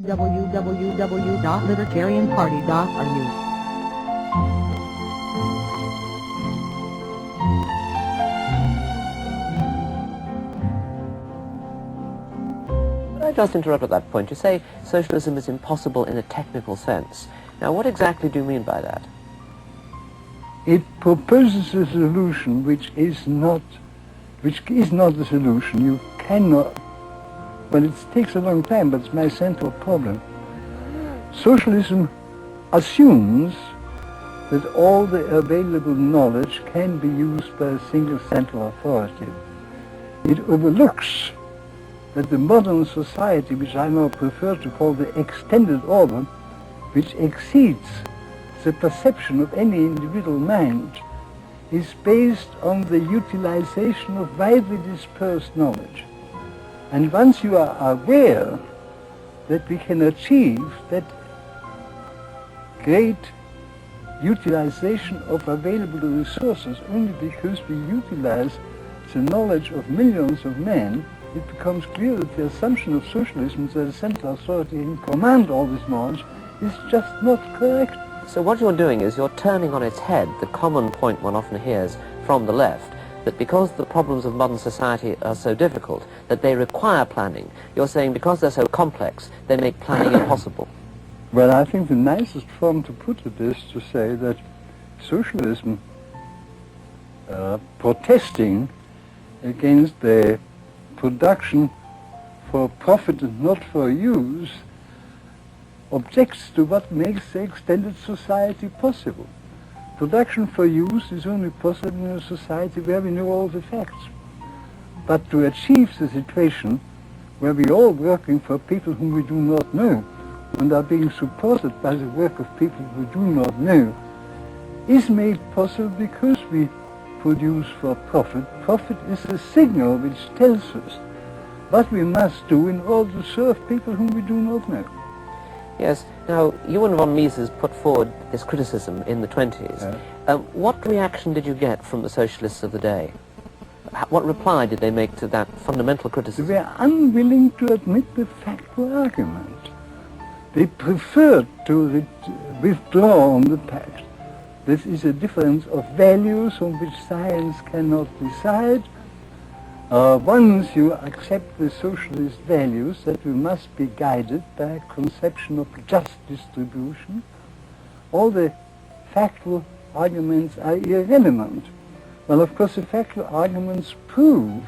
www.libertarianparty.ru. I just interrupt at that point. You say socialism is impossible in a technical sense. Now, what exactly do you mean by that? It proposes a solution which is not a solution. You cannot, well, it takes a long time, but it's my central problem. Socialism assumes that all the available knowledge can be used by a single central authority. It overlooks that the modern society, which I now prefer to call the extended order, which exceeds the perception of any individual mind, is based on the utilization of widely dispersed knowledge. And once you are aware that we can achieve that great utilization of available resources only because we utilize the knowledge of millions of men, it becomes clear that the assumption of socialism that a central authority can command all this knowledge is just not correct. So what you're doing is you're turning on its head the common point one often hears from the left, that because the problems of modern society are so difficult, that they require planning. You're saying because they're so complex, they make planning impossible. Well, I think the nicest form to put it is to say that socialism, protesting against the production for profit and not for use, objects to what makes the extended society possible. Production for use is only possible in a society where we know all the facts. But to achieve the situation where we are all working for people whom we do not know and are being supported by the work of people who do not know is made possible because we produce for profit. Profit is a signal which tells us what we must do in order to serve people whom we do not know. Yes. Now, you and von Mises put forward this criticism in the 20s. Yeah. What reaction did you get from the socialists of the day? What reply did they make to that fundamental criticism? They were unwilling to admit the factual argument. They preferred to withdraw on the fact. This is a difference of values on which science cannot decide. Once you accept the socialist values that we must be guided by a conception of just distribution, all the factual arguments are irrelevant. Well, of course, the factual arguments prove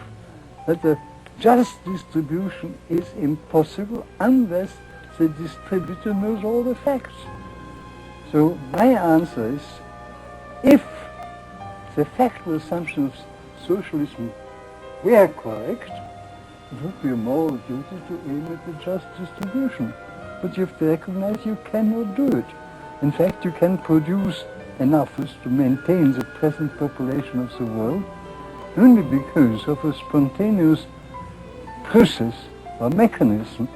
that the just distribution is impossible unless the distributor knows all the facts. So my answer is, if the factual assumptions of socialism were correct, it would be a moral duty to aim at the just distribution. But you have to recognize you cannot do it. In fact, you can produce enough to maintain the present population of the world only because of a spontaneous process or mechanism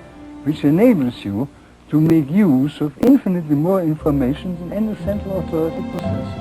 which enables you to make use of infinitely more information than any central authority possesses.